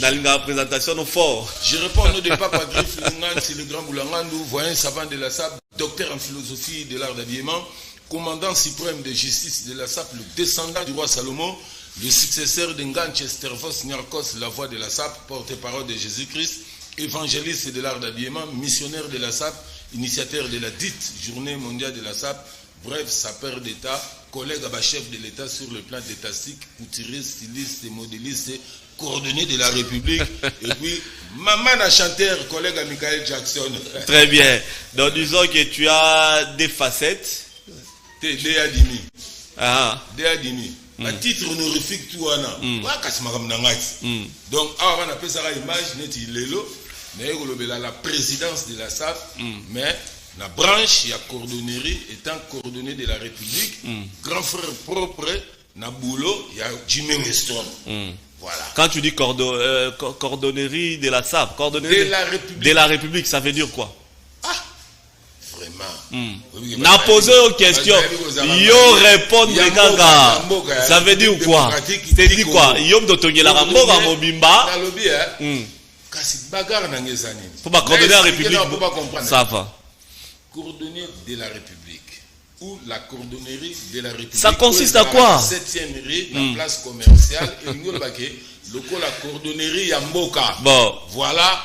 Dans la présentation, nous fort. Je réponds au nom de Papa Griff Lungan, c'est le grand Boulangandou, voyant savant de la SAP, docteur en philosophie de l'art d'habillement, commandant suprême de justice de la SAP, le descendant du roi Salomon, le successeur d'Engan Chestervos Nyarkos, la voix de la SAP, porte-parole de Jésus-Christ, évangéliste de l'art d'habillement, missionnaire de la SAP, initiateur de la dite journée mondiale de la SAP, bref, sapeur d'État, collègue à chef de l'État sur le plan d'étatique, couturier, styliste, modéliste, coordonné de la République, et puis maman à chanteur, collègue à Michael Jackson. Très bien. Donc disons que tu as des facettes. Déa Dimi. Ah. Déa Dimi. À titre honorifique, tout wana. Donc, on appelle ça l'image, net lelo, mais la présidence de la SAP, mais la branche, il y a coordonnerie, étant coordonné de la République, grand frère propre, na boulot, il y a Jimmy Weston. Voilà. Quand tu dis coordonnerie de la SAP, coordonnerie de la République, ça veut dire quoi? Ah, vraiment. N'a posé une question. Yo répondre gaga. Ça veut dire quoi? C'est dit quoi? Yo m'dotonye la ramboga mobimba. Kasi bagarre na ngezani. Faut pas coordonner la République. Ça va. Coordonner de la République ou la coordonnerie de la République. Ça consiste à quoi? 7e rue, la place commerciale et nous la coordonnerie Yamboka. Bon, voilà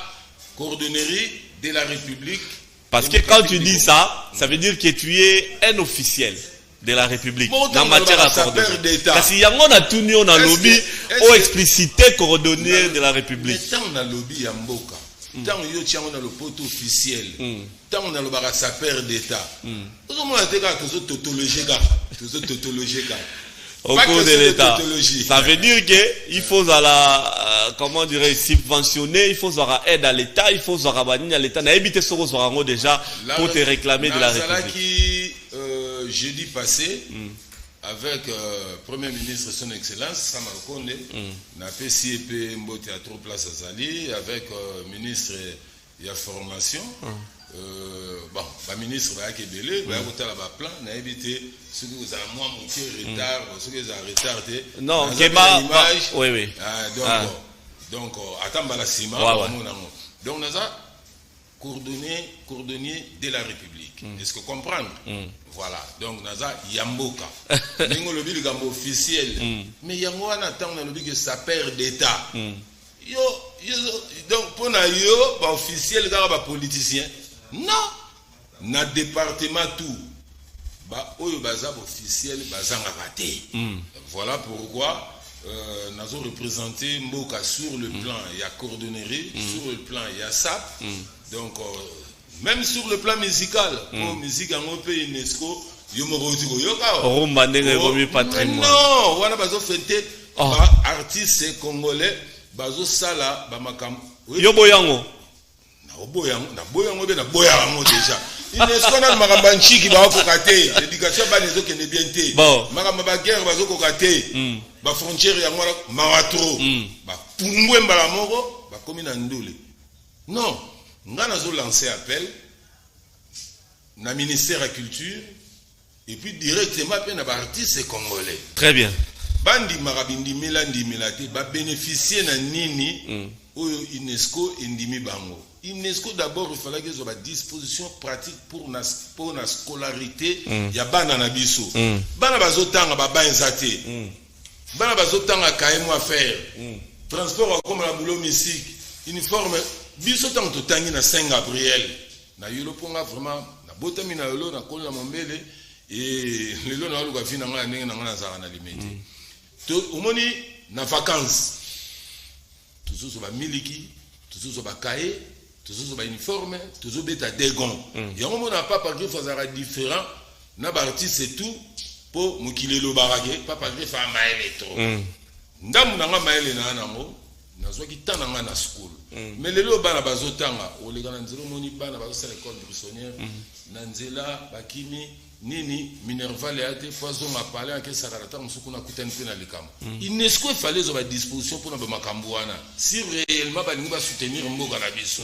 coordonnerie de la République. Parce que quand tu dis ça, ça veut dire que tu es un officiel de la République dans matière à coordonner. Parce qu'il y a un tourné, on a lobby ou explicité coordonner de la République. Mais tant on a lobby Yamboka. Tant on a le pote officiel, tant on a le sapeur d'État, on a au cours de l'État. Ça veut dire qu'il faut comment dirais subventionner, il faut aide à l'État, il faut à l'État. N'a évité ce qu'on déjà pour te réclamer de la République. Jeudi passé, avec Premier ministre Son Excellence, Samarkonde, n'a fait CIP Mbote à 3 places à Zali, avec ministre de la Formation. Bon, le ministre va Kébélé, va voter la plan, n'a évité ceux qui ont moins monté retard, ceux qui ont retardé. Non, Kéba, oui, oui. Donc, attends, la ciment, donc, on a coordonné de la République. Est-ce que comprendre? Voilà. Donc, Naza Yamboka. Nous le dit officiel. Mais Yango a attend on a que ça perd d'État. Donc, pour nous, officiel, les politicien. Non. Na département tout. Oyo bazab officiel, bazang raté. Voilà pourquoi nous avons représenté Mboka sur le plan, il y a coordonnerie, sur le plan, il y a SAP. Donc, même sur le plan musical, pour musique en pays UNESCO, il y a patrimoine. Non, on a besoin de artistes congolais, bazo sala, bamakam. Yo boyango. Na boyango déjà. UNESCO na makambanchi qui va kokate, l'éducation ba nezo qui n'est bien té. Makamba guerre bazo kokate. Ba frontière ya ngwala mawatro. Ba pumbwe mbala moko, ba komi na ndule. Non. Nous avons lancé appel dans le ministère de la Culture et puis directement à artistes congolais. Très bien. Bandi Marabindi Melandi Melate va bénéficier de Nini UNESCO et Ndimi Bango. UNESCO d'abord, il fallait qu'ils aient des dispositions pratiques pour la scolarité. Il y a Bana Nabiso. Bana Bazotanga Babanzate. Bana Bazotanga Kaemo à faire. Transport comme la boulot musique. Uniforme. Biso tant que tangi na Saint Gabriel na yolo ponga vraiment na botami na yolo na kola mombele et lelo na luka fina nga ndenge na ngana za na limite to omoni na vacances toujours so ba miliki toujours so ba kae toujours so ba uniforme toujours beta degon yango mona papa griffe azara différent na ba artiste et tout po mukilelo barage papa griffe a maele trop ndamu na nga maele na nango nazwaki tana nga na school. Mais les lots bana bazotanga, o le kana nzelo moni bana bazosala école buissonnière, na nzela bakimi nini Minerva le ate foison ma parler en que ça rata musuku na kutani pe na likama. UNESCO fallait zo ba disposition pour na ba makambo wana. Si réellement ba ninga soutenir mboka na biso.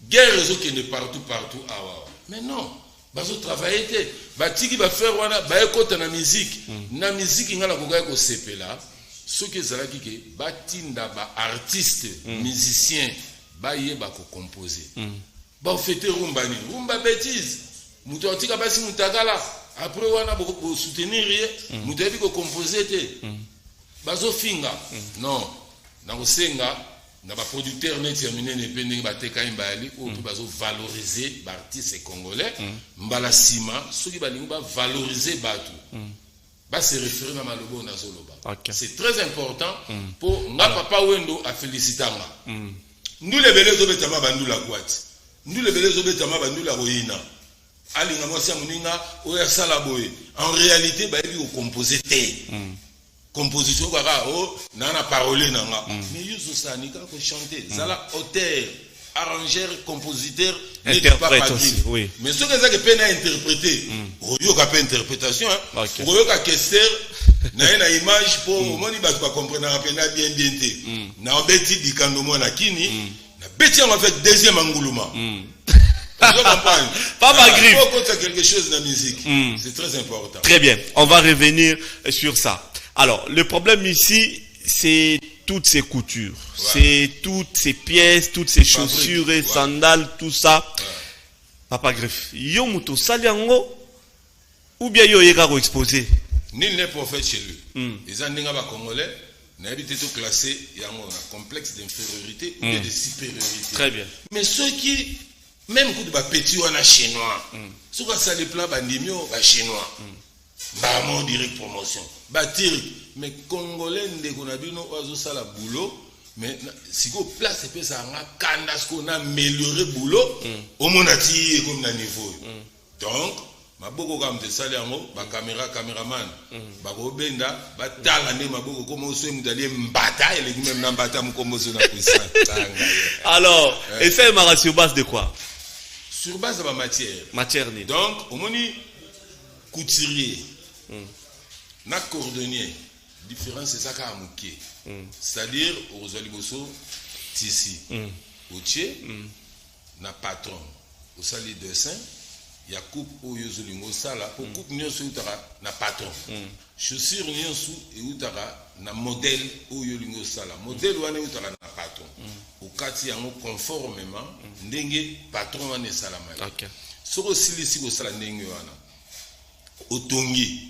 Guerre réseau qui est partout awa. Mais non, bazo travailler te, ba tiki ba faire wana ba ekota na musique. Na musique ngala ko ga ko sepela. ce que ça qui que batinda ba artiste musicien ba yeba ko composer ba fêter rumba ni rumba bêtise muto atika basi mutakala après wana bo soutenir ye muto ebi ko composer te bazo finga non na ko senga na ba producteur net terminé ne pende ba teka imbali ou bazo valoriser ba artiste congolais mbala sima soki ba linga ba valoriser batu ba se référer na malobo na zoloba. C'est très important pour nga papa wendo a félicitanga nous les belés obetama bandu la kwati nous les belés obetama bandu la roina alinga mwasi muninga oya sala boye en réalité ba ebi ko composer te composition kaka o nana parole nanga mais yuzo sanika ko chanter zala auteur arrangeur compositeur interprète aussi oui mais ce que ça que peine à interpréter oyo ka pe interprétation oyo ka questeur na image pour moni ba pas comprendre rapena bien te na obeti dikando mona kini na beti en fait deuxième anguluma Papa Griff, faut qu'on quelque chose dans la musique c'est très important. Très bien, on va revenir sur ça. Alors, le problème ici, c'est toutes ces coutures, c'est toutes ces pièces, toutes ces chaussures, et sandales, tout ça. Papa Griff, yo muto saliango ou bien yo yega exposé. Nul n'est prophète chez lui. Les andinga ba congolais n'habitent tout classé yango na complexe d'infériorité ou de supériorité. Très bien. Mais ceux qui même coup de ba petit wana chinois, ceux qui ça les plats bandimio ba chinois. Bah mon direct promotion batir mais congolais ndeko na bino ozo sala boulot mais si go place pe ça nga kanda ce qu'on a amélioré boulot au monati comme na niveau donc maboko comme te sala yango ba caméraman ba ko benda ba tala ne maboko comme oso mudali mbata et même na mbata mkomozo na puissance. Alors et ça est sur base de quoi? Sur base de la matière ni donc au moni couturier na cordonnier différence c'est ça qu'a muké c'est-à-dire aux oliboso tissu otier na patron au sali dessin ya coupe au yozolingo sala pour coupe nyonso utara na patron chaussure nyonso et utara na modèle au yolingo sala modèle wana utara na patron au kati yango conformément ndenge patron wana sala mal OK soko silisi ko sala ndenge wana otongi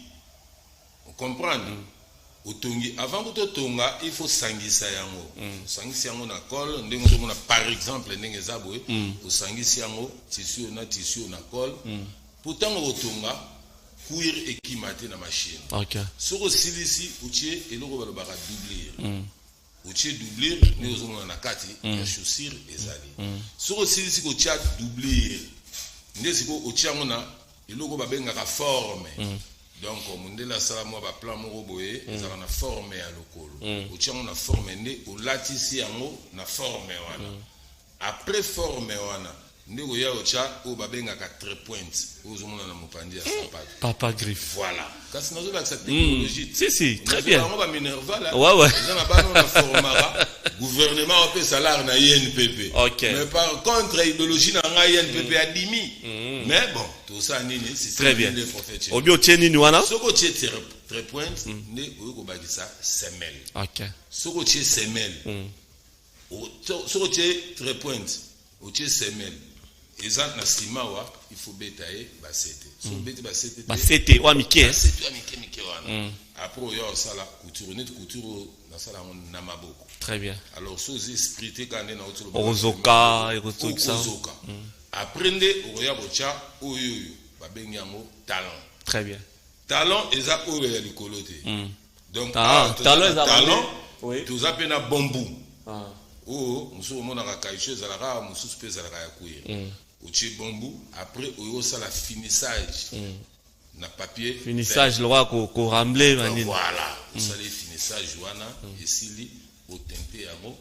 comprendre otongi avant que tonga il faut sangisa yango sangisa yango na col ndenge tomona par exemple ndenge zabwe o sangisa yango tissu na col pourtant otonga cuir équimaté na machine OK soko silisi utie eloko balobaka doublir utie doublir ne ozomona na kati ya chaussure ezali soko silisi ko tia doublir ndesiko utie yango na eloko babengaka forme donc mundela sala mo ba plan moko boye ezala na forme ya lokolo otiango na forme nde olatisi yango na forme wana après forme wana ndeko ya ocha o babengaka tres points ozomona na mopandi ya sapato Papa Griff voilà kasi nazo la technologie si très bien on va minerva là ouais na ba na formara gouvernement peut salaire na INPP mais par contre idéologie na nga INPP a dimi mais bon tout ça nini c'est très bien les prophètes obio tieni ni wana soko tie tres points ne oyoko bakisa semelle OK soko tie semelle soko tie tres points o tie semelle exemple na simawa il faut betailler basete so beti basete wa mike basete wa mike wana après yo sala couture net couture na sala na maboko très bien alors so esprité quand na otolo ozoka et tout ça après nde oya bocha oyo babengi yango talent très bien talent eza oyo ya likolote donc talent oui tout ça pena bambou musu mona ka kaisho za la musu spécial ka ya kuye uchi bambou après oyo ça la finissage na papier finissage le roi ko rambler manini voilà ça les finissage wana esili au teinté yango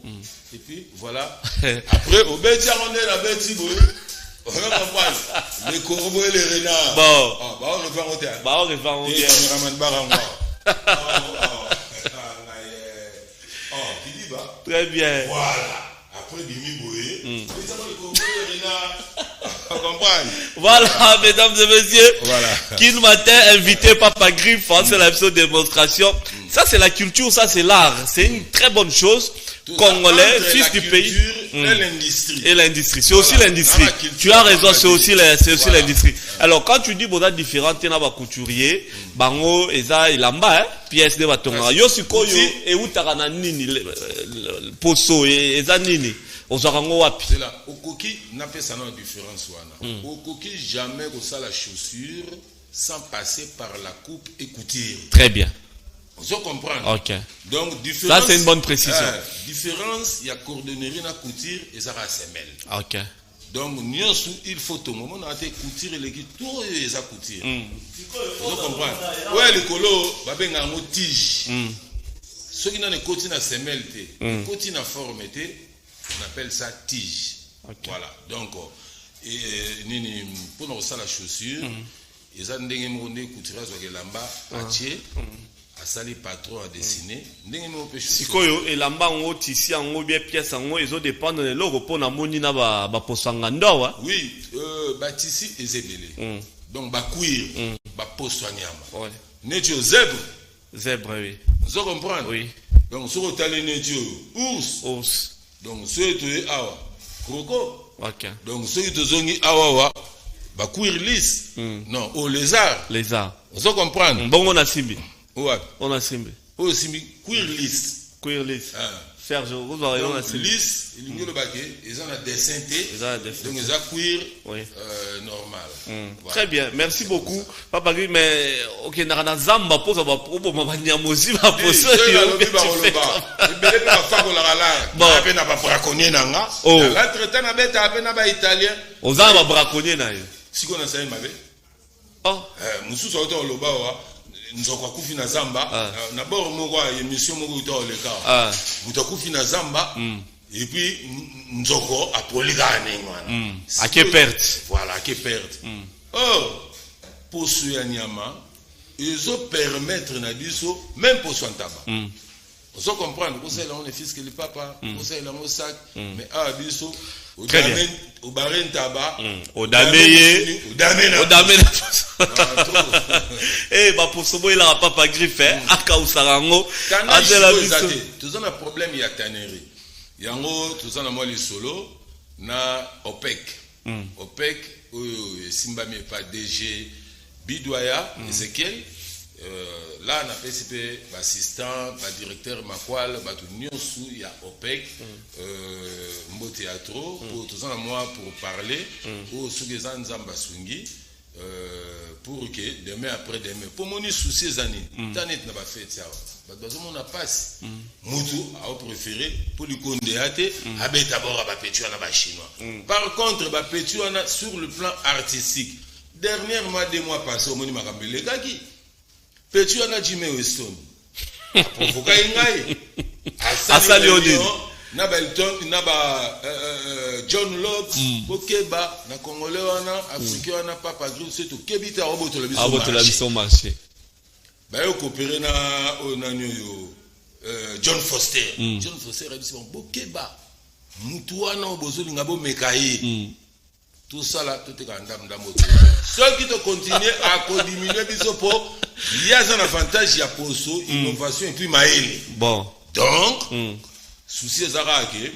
et puis voilà après au beti on est la beti boy on va comprendre les corbeaux et les renards bon on revient au cameraman barango très bien voilà après demi boy les corbeaux et les renards Voilà, mesdames et messieurs. Voilà. Kin Matin, invité Papa Griff, c'est la démonstration. Ça, c'est la culture, ça, c'est l'art. C'est une très bonne chose. Congolais, fils du pays. Et l'industrie. Et l'industrie. C'est aussi l'industrie. Tu as raison, c'est aussi l'industrie. Alors, quand tu dis bon, différent, tu as un couturier, bango, eza, ilamba, pièce de batonga. Yo, siko, yo, et où t'as un nini, poso, eza nini. C'est là. Au coquille, n'a pas ça, différence. Au coquille, jamais ça la chaussure sans passer par la coupe et couture. Très bien. Vous comprenez? Ok. Donc, différence. Ça, c'est une bonne précision. Différence, il y a coordonnerie na couture et ça va semelle. Ok. Donc, il faut tout le monde a été couture et les tout et ça couture. Vous comprenez? Ouais, les colos, bah ben un tige. Ceux qui n'ont pas côté na semelle, côté na forme, on appelle ça tige. Okay. Voilà. Donc, pour nous ça la chaussure, ils ont des couturiers qui ont lamba, papier. Asali patron a dessiné. Sikoyo elamba ngo tisi ngo bien pièce ngo ezo dépendre de loko pona moni na ba posanga ndawa. Oui, ba tisi ezebele. Donc ba cuir, ba poso nyama. Nejo zèbre oui. Vous comprenez? Oui. Donc sur otale nejo ours. Donc ceux to awa croco. OK. Donc ceux qui zongi awa ba cuir lisse. Non, au lézard. Vous comprenez? Bon on a simbi. Ouais. On a simbi. Oh, simbi cuir lisse. Cuir lisse. Serge, vous aurez on a simbi. Lisse, il y a le baguette, ils ont la dessinté. Donc ils ont cuir normal. Voilà. Très bien, merci beaucoup. Papa Gui, mais OK, na zamba pour ça va pour ma banyamozi va pour ça. Bon, na ba braconnier nanga. L'entretien na beta na ba italien. Oza ba braconnier na yo. Siko na sayi mabe. Oh, mususu auto loba wa. Nzokwa kufi na zamba na bord moko ya émission moko uta oleka mutakufi na zamba et puis nzoko apolika nengwana ake perte voilà ake perte poso ya nyama ezo permettre na biso même poso ntaba vous comprenez que c'est là on est fils que le papa vous c'est là mon sac mais biso au barren tabac au dameye eh ba pour sobo il a papa griffé aka usarango azela biso tous on a problème ya tannerie yango tous on a moi les solo na OPEC simba mais pas DG Bidoya Ezekiel là on a PCP assistant directeur Makwal batu nyonsu ya OPEC mbo théâtre pour tous en moi pour parler au sugeza nzamba swingi pour que demain après demain pour mon souci les années tanet na ba fête ya ba bazo mona passe mutu a préféré pour lui condéater abeta bora ba petu na ba chinois par contre ba petu na sur le plan artistique dernièrement 2 mois passés au moni makambele kaki petu na Jimmy Weston provoquer ngai asali odino na Belton na ba John Locke bokeba na congolais wana africain wana papa groupe c'est tout kebita obotola biso marché ba yo coopérer na onanyo yo John Foster a dit bon bokeba mutu wana obozolinga bo mekai tout ça là tout est gandam ndamoto ceux qui te continuer à diminuer biso po il y a un avantage ya poso innovation et puis maele bon donc souci ezarake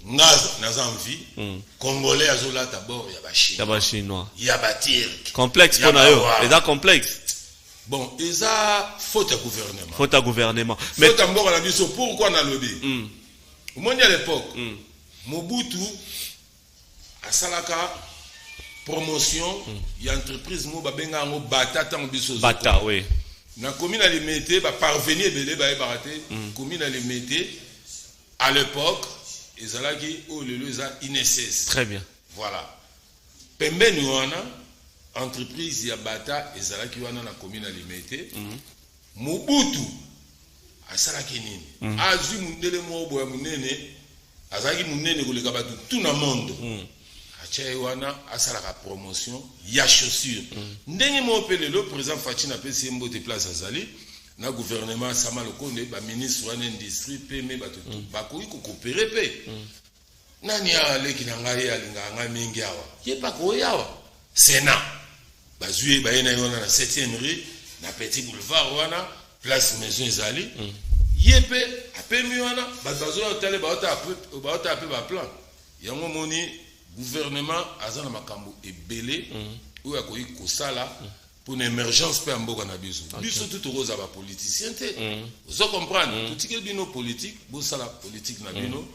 naza envie congolais azola d'abord ya ba chinois ya ba turc complexe pour nayo eza complexe bon eza faute à gouvernement mais faute à mboko na biso pourquoi na lobby au monde à l'époque Mobutu asalaka promotion ya entreprise mo babenga ngo bata tant biso bata oui na commune alimete ba parvenir belé ba baraté commune alimete à l'époque ezalaki o lelo eza INSS très bien voilà pembeni wana entreprise ya bata ezalaki wana na commune alimete Mobutu asalaki nini azwi mundele mo boya munene azalaki munene koleka batu tout na monde achai wana asalaka promotion ya chaussure ndenge mo pele le président Fatina pesi mbote place azali na gouvernement Sama Lokonde ba ministre wana industrie peme batu bakoki ko coopérer pe Nani aleki na ngai alinga ngai mingi awa. Ye pa ko yawa. Sénat. Bazui ba yena yona na 7e rue na Petit Boulevard wana place Maison Ezali. Yepe apemi wana bazo hôtel ba ota ba plan. Yango moni gouvernement azana makambo ebele ou akoyi kosala pour une émergence pe mboka na biso. Biso tout roza ba politicien te. Vous comprendre tout que bino politique, bo sala politique na bino.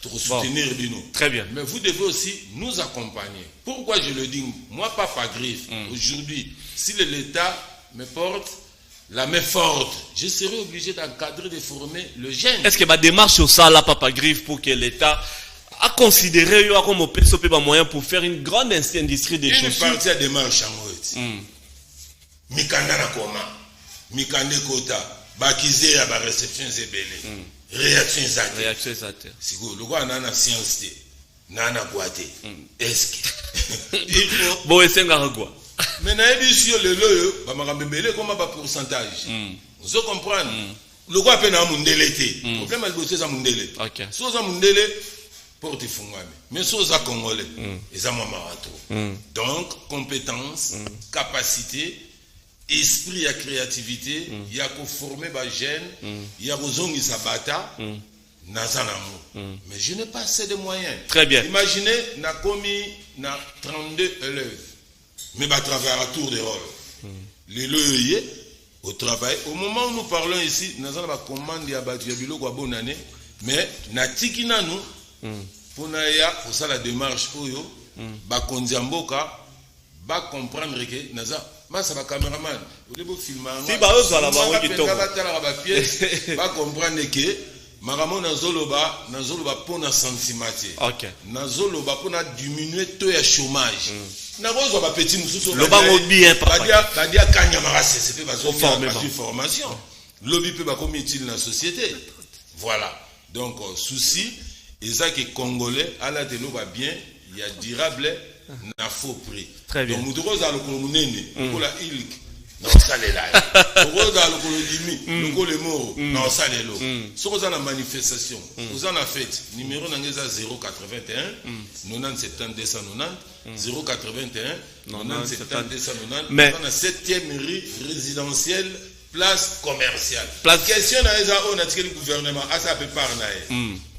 Soutenir Bino. Très bien. Mais vous devez aussi nous accompagner. Pourquoi je le dis? Moi, Papa Griffe, aujourd'hui, si l'État me porte la main forte, je serai obligé d'encadrer, de former le jeune. Est-ce que ma démarche au ça là, Papa Griffe, pour que l'État a considéré comme au PSOP moyen pour faire une grande industrie des chaussures? Une partie à démarche en Mikanda na koma, Mikande kota, bakize à la réception zébélé. Réaction exacte. Si vous le voyez, nana science té, nana boite. Est-ce que bon, c'est un quoi? Mais na édition le loyo, ba makambembele comme ba pourcentage. Vous comprenez? Le quoi peine à mundelete. Problème al bosser ça mundele. OK. So za mundele porte fungame. Mais so za congolais. Et ça marato. Donc compétence, capacité, esprit à créativité, il y a qu'à former des jeunes, il y a qu'à zongi sabata, mais je n'ai pas assez de moyens. Très bien. Imaginez, na commis na 32 élèves, mais va travailler à tour de rôle. Les loyers au travail. Au moment où nous parlons ici, nous avons la commande de Abatuabilo kwa bonne année, mais na tikina nous pour naia pour ça la démarche oyo, ba kondiamboka, ba comprendre que naza ça va caméraman. Vous filmer. Si bah eux la voir qui tombe. Va comprendre que maramon nazoloba pona sentimati. OK. Nazoloba pona diminuer taux de chômage. Narozo ba petit mususu. Le bango bien papa. Badia kanya marase c'est pas bazo formation. Lobby peut ba comme utile dans la société. Voilà. Donc souci et ça que congolais à la télé va bien, il y a durable. Na faux prix. Très bien. Donc nous devons aller au Munene, pour la ilk, dans ça les là. Nous devons aller au Dimi, nous le mort, dans ça les lots. Si vous avez la manifestation, vous en avez fait, numéro n'engagé 081 90 70 290 081 90 70 290. Mais dans la 7e rue résidentielle, place commerciale. Place question à eza on a tiré le gouvernement à ça peut parler.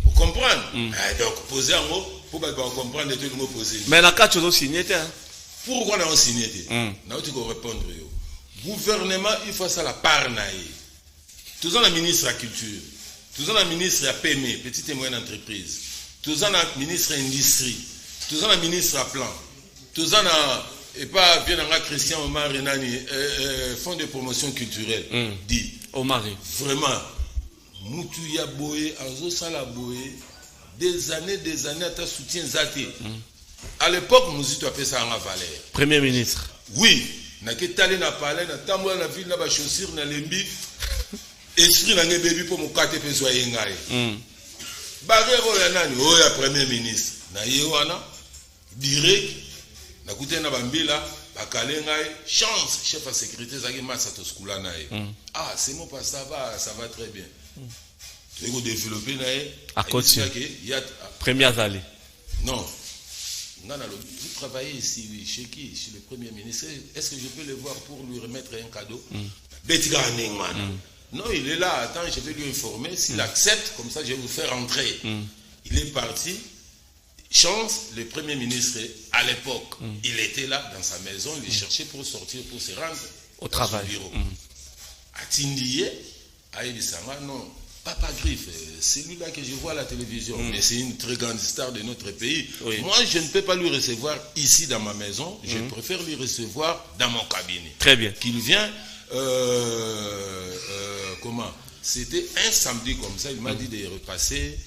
Vous comprenez? Donc posez un mot. Pour comprendre tout le monde posé. Mais la carte tu signé pourquoi on a signé? N'a tu répondre gouvernement il faut ça la parnaï. Tous la ministre de la culture, tous la ministre de la PME, petite et moyenne entreprise, tous la ministre de l'industrie, tous la ministre de la plan, tous la et pas bien dans Christian Omar Renani fonds de promotion culturelle dit Omar vraiment Moutouya Boé Azo Sala Boé des années à ta soutien Zati. À l'époque, nous y appelé ça en valeur. Premier ministre. Oui. Na ketale na palais na tambo na ville na ba chaussure na lembi. Esprit na ngebebi pour mon kate pe soye ngai. Bagero ya nani? Oh ya premier ministre. Na yewana direct na kute na bambila bakale ngai chance chef de sécurité zaki massa to skula na ye. Ah, c'est mon pas ça va très bien. Tu veux développer à côté. Première allée. Non. Vous travaillez ici, chez qui? Chez le Premier ministre. Est-ce que je peux le voir pour lui remettre un cadeau? Non, il est là. Attends, je vais lui informer. S'il accepte, comme ça, je vais vous faire entrer. Il est parti. Chance, le Premier ministre, à l'époque, il était là dans sa maison. Il cherchait pour sortir, pour se rendre au travail. Bureau. À Tindiye, à Elisanga, non. Papa Griffe, c'est lui-là que je vois à la télévision, mais c'est une très grande star de notre pays. Oui. Moi, je ne peux pas lui recevoir ici dans ma maison, je préfère lui recevoir dans mon cabinet. Très bien. Qu'il vient, comment? C'était un samedi comme ça, il m'a dit de repasser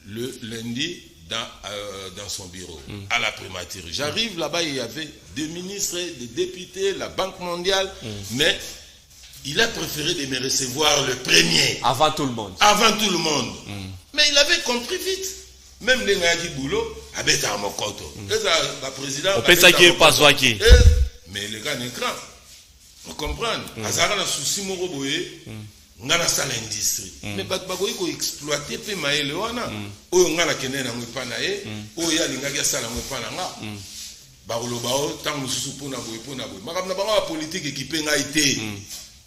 le lundi dans son bureau, à la primature. J'arrive là-bas, il y avait des ministres, des députés, la Banque mondiale, mais il a préféré de me recevoir le premier. Avant tout le monde. Avant tout le monde. Mais il avait compris vite. Même les gars qui boulot, avec un mokoto. Le président. On peut ça qui est pas soi qui. Mais les gars n'écran. Vous comprenez? Azara na souci moroboye. ngana sala industrie mais bato bakoki koexploite mpe mayele wana oyo nga nakende nango epa na ye oyo alingaki asala yango epa na nga bakoloba o ntango mosusu mpona boye makambo na bango bapolitike ekipe ngai te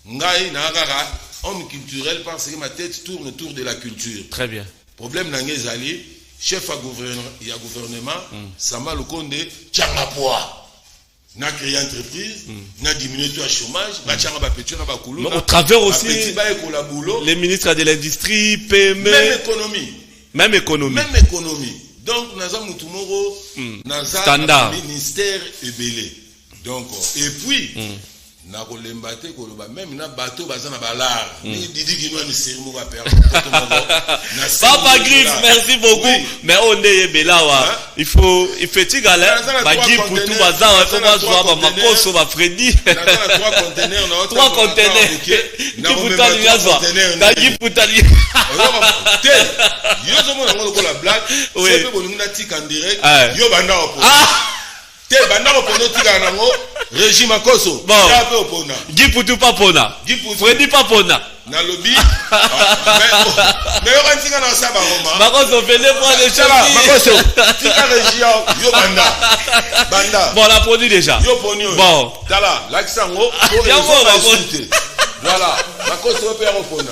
ngai naa kaka homme culturel parce que ma tête tourne autour de la culture. Très bien. Problème nange ezali chef à gouvernement Samba Lukonde tchanga poa na créer entreprise na diminuer le chômage ba tchanga ba petio na ba kulu au travers aussi les ministres de l'industrie PME même économie donc naza mutu moko naza standard ministère ebele donc et puis na kolemba te koloba même na bateau bazana balar ni didi kinwa ni sermo ba perdre Papa Griff, merci beaucoup. Oui. Mais on est belawa. Il faut tigala ba gi pour tout bazar, il faut pas soit ba makoso ba Freddy. Trois containers na 3 containers. Na putali yazwa. Na gi putali. Yo zo mona ngolo la blague, c'est pe bolinga tika en direct. Yo banda opo. Te banda opo tika nango. Régime Akoso. Bon. Guy Poutou pas pona. Freddy pas pona. Na lobby. Mais on tika na saba Roma. Makoso fait les points de chala. Makoso. Tika région yo banda. Bon, on a produit déjà. Yo poni. Bon. Tala, l'accent voilà. Makoso peut repona.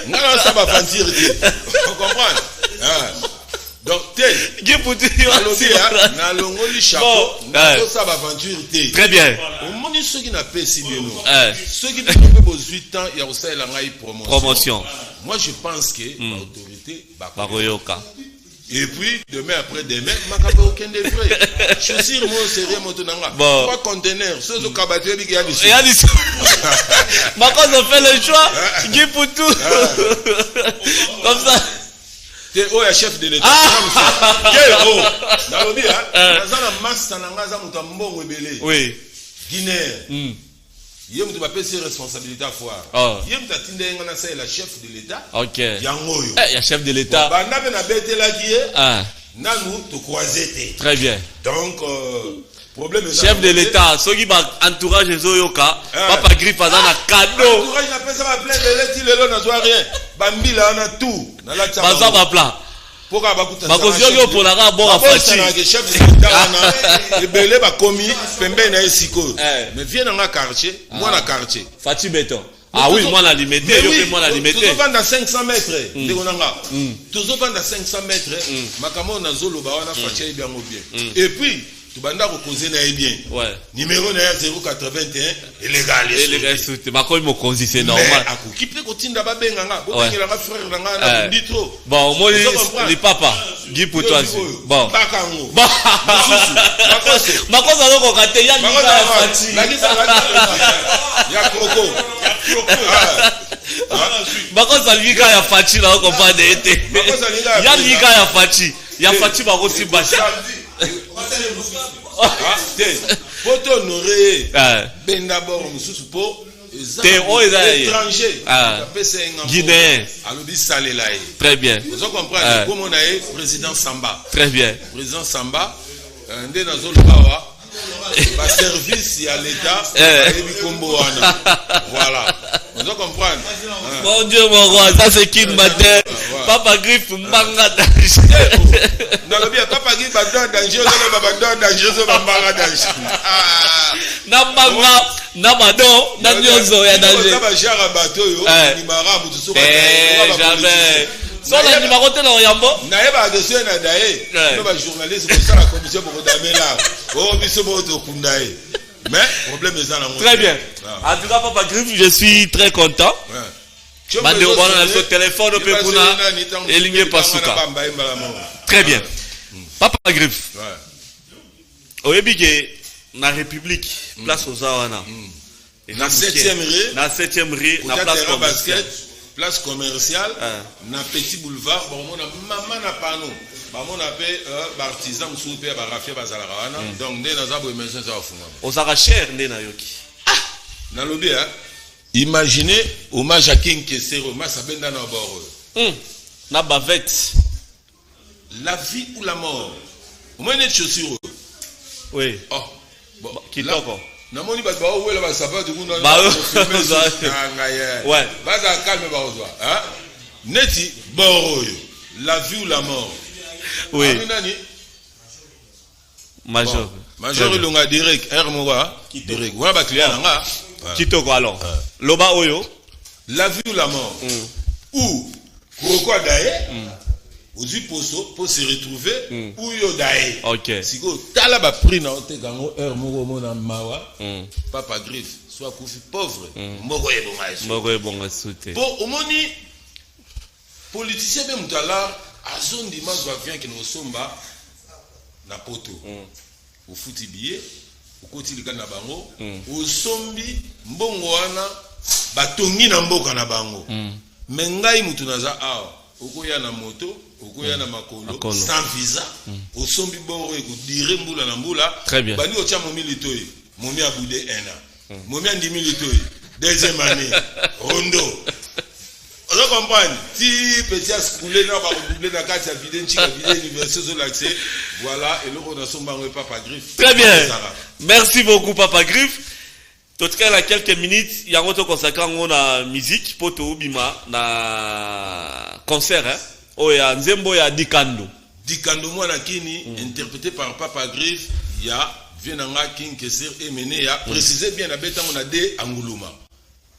Ngana saba fantir. On comprend. Donc, Guy Poutou, na longoli chapeau, na ça va aventure té. Très bien. Au monde ceux qui n'a pas si bien nous. Ceux qui n'ont pas 8 ans, il y a aussi la promotion. Moi je pense que l'autorité Baroyoka. Et puis demain après demain, makaba aucun des frais. Chaussure moi sérieux motonanga. 3 containers, ceux au cabaret qui a dit. Il y a dit. Makaba fait le choix. Guy Poutou. Comme ça. Oh, ya chef de l'État. Oui. Guinée. Yem tu m'appelles ses responsabilités à foire. Yem tu as tindé la chef de l'État. Ok. Yangoyo. Ya chef de l'État. Bah n'a pas bête là qui est. Nanou te croisé. Très bien. Donc problème. Chef de l'État, ceux qui va entourage Zoyoka, Papa Griff a un cadeau. Entourage n'a pas ça va plein de l'État, le n'a soit rien. Bambila on a tout. Baza va plat. Pourquoi bakuta Makozio pour la rabon à Fati. Chef de l'État on a belé ba commis pembe na esiko. Mais viens dans un quartier, moi na quartier. Fati béton. Ah oui, moi la limité, yo pe moi la limité. Toujours vendre à 500 mètres. Ndekonanga. Toujours vendre à 500 mètres. Makamo na zolo ba wana Fati bien au bien. Et puis banda ko causer na bien. Ouais. Numéro na 081 illégal. Illégal c'est ma ko mo causer c'est normal. Ako ki pe ko tinda ba benga nga. Bo bengela nga frère na nga na nditro. Bon, moi les papa, Guy pour toi. Bon. Bakango. Makosa loko kate ya ni ka Fati. Ya kroko. Makosa lika ya Fati na ko pas de été. Ya lika ya Fati. Ya Fati ba ko si bashi. Faut honorer ben d'abord mususu po étranger guinéen alobi salela. Très bien. Vous comprenez comment on a président Samba. Très bien. Président Samba ndé na zolobawa ba service à l'état et bi kombo wana. Voilà. Vous comprenez? Mon Dieu mon roi, ça c'est King Mater. Papa Griff mbanga danger. Nalobi Papa Griff badon danger, le badon danger so mbanga danger. Na mbanga na badon na nyozo ya danger. Ça va jara bateau yo ni marabu tu soka. Jamais. Sola ni makote na yambo. Na yeba de so na dae. No ba journaliste ko sala commission pour damela. Oh biso mo to kundae. Mais problème est là. Très bien. En tout cas, Papa Griff, je suis très content. Bande au bon sur téléphone au Pekuna et ligne Pasuka. Très bien. Papa Griff. Au Ebige, na République, place aux Awana. Na 7e rue. Na 7e rue, na place commerciale. Place commerciale. Na petit boulevard. Bon, on a maman na pano. On appelle artisan souper barafia bazalawana. Donc dès dans abo émergence ça va fuma. Osaka cher ndé na yoki. Na lobby imaginez hommage à King Kessero, ma sabenda na bord. Na bavette. La vie ou la mort. Au moins net chaussure. Oui. Oh. Bon, kitoko. namoni bato baowela basapatu kuna ouais baza calme baozwa hein neti boroyo la vie ou la mort oui nani major major ilonga direct moka direct wana ba client nanga kitoko alors loba oyo la vie ou la mort ou pourquoi d'ailleurs Ozi poso pour se retrouver ou yo dae. OK. Siko tala ba prix na ote gango moko mona mawa. Papa Griffe soit kufi pauvre. Moko e bonga eso. Moko e bonga soute. Pour omoni politicien be mutala azondi mazwa vient que no somba na poto. O futi billet, o koti lika na bango, o sombi mbongo wana batongi na mboka na bango. Mengai mutu naza awa. Okoya na moto, okoya na makolo, sans visa, au sombi boro eko dire mbula na mbula. Très bien. Bani otia momi litoyi, momi a boudé 1 an. Momi a ndimi litoyi, deuxième année, rondo. On comprend, si petit a scoulé, n'a pas redoublé dans la carte, il a vidé l'université sur l'accès. Voilà, et là on a son banque Papa Griffe. Très bien. Merci beaucoup Papa Griffe. Tout cas, dans quelques minutes, il y a un autre consacré à musique, poto bima na concert hein. Oh ya Nzembo ya Dikando. Dikando moi na kini interprété par Papa Griffe, il y a Vienanga King Kesser et Mené ya précisé bien la bête on a deux Anguluma.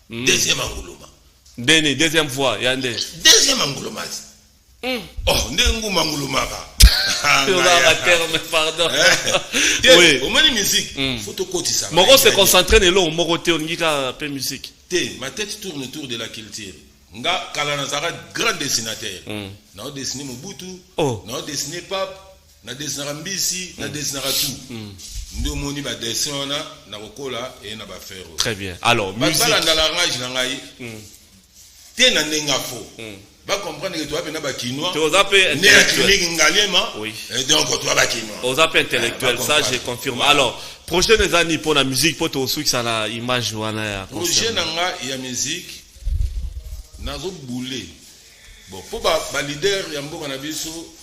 Deuxième Anguluma. Deuxième fois, il y a un deuxième Anguluma. Oh, ndengu Anguluma ba. Pardon. Oui. Au moins musique. Faut te cotiser ça. Moko se concentrer ne lo moko te onika pe musique. Ma tête tourne autour de la culture. Nga kala nazara grand dessinateur. Na dessiner Mobutu, na dessiner Pape, na dessiner Mbisi, na dessiner tout. Ndo moni ba dessin na kokola et na ba faire. Très bien. Alors, musique. Ba la rage na ngai. Te na nenga fo. Va comprendre que toi, tu Kinois. Tu as appelé intellectuel. Oui. Et donc, toi, Kinois. Tu as appelé intellectuel, ça, je confirme. Voilà. Alors, prochaines années pour la musique, pour toi, aussi, ça a l'image ou la prochaine année, il y a musique. Nazo boulé. Bon, pour les leaders, il y a un bon canabiso.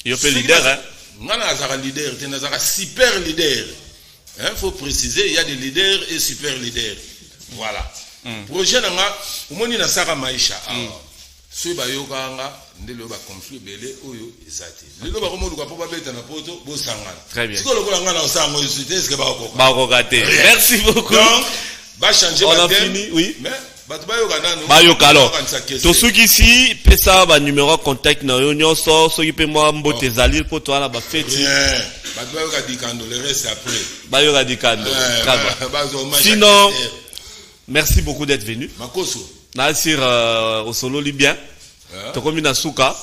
Il y a un leader, hein? Il y a un leader, il y a un super leader. Il faut préciser, il y a des leaders et super leaders. Voilà. Projet nanga umoni na saka maisha so ba yoka nga ndelo ba conflit belé oyo ezati lelo ba komo luka po ba beta na poto bo sangana. Très bien. Siko lokola nga na osango yosité est-ce que ba kokoka ba kokate. Merci beaucoup. Donc ba changer on a fini oui mais ba to ba yoka nanu ba yoka alors to suki ici pesa ba numéro contact na yo nyoso so yipe mo mbote zali po to ala ba feti ba to ba yoka Dikando le reste après ba yoka Dikando. Sinon merci beaucoup d'être venu. Makoso. Nasir au solo libyen. Tokomina Souka.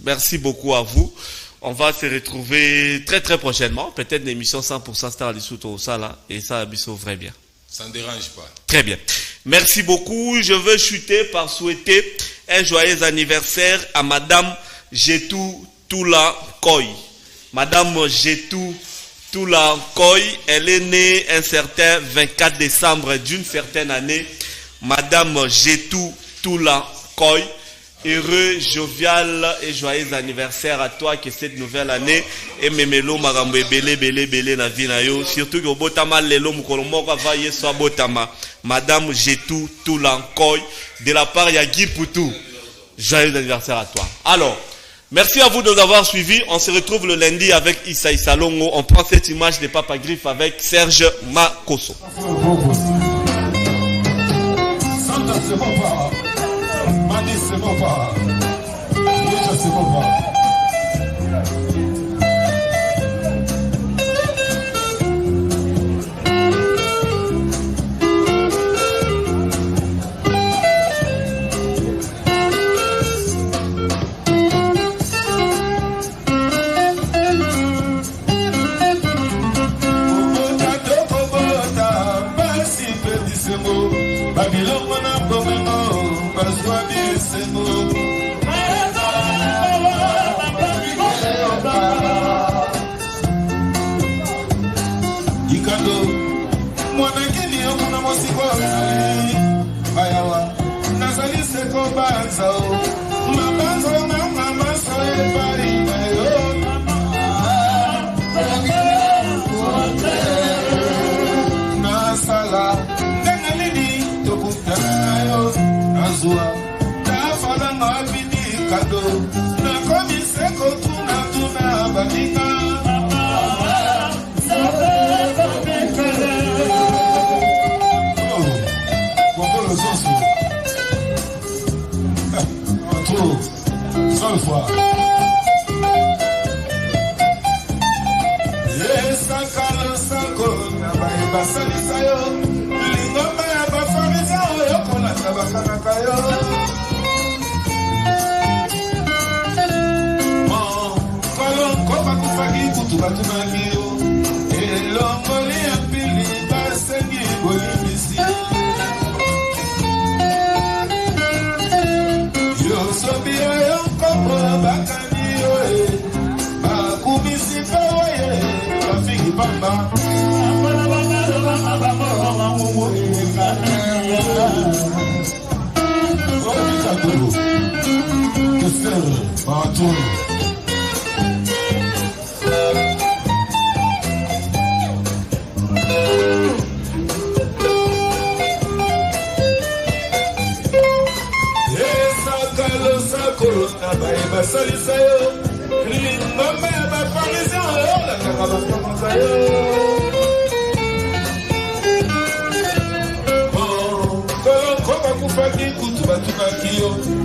Merci beaucoup à vous. On va se retrouver très très prochainement. Peut-être une émission 100% Star Lesotho au Sala. Et ça, Abisso, vrai bien. Ça ne dérange pas. Très bien. Merci beaucoup. Je veux chuter par souhaiter un joyeux anniversaire à Madame Jetou Toula Koy. Madame Jetou Toula Koy, elle est née un certain 24 décembre d'une certaine année. Madame Jetou Toula Koy, heureux, jovial et joyeux anniversaire à toi que cette nouvelle année et memelo marambo belé na vie na yo, surtout que botama lelo mukolo moko va yeso botama. Madame Jetou Toula Koy, de la part ya Guy Poutou. Joyeux anniversaire à toi. Alors, merci à vous de nous avoir suivis. On se retrouve le lundi avec Issa Salongo. On prend cette image de Papa Griffe avec Serge Makoso. Mabanzo batumaki yo elongoli ya pili basengi bolimbisi yosobi oyo nkombo bakani yo bakumisi pawaye bafiki pamba basalisa yo lingomba ya baparisien oyo lakaka bakomasa yo kolonko bakufaki kutu batukaki yo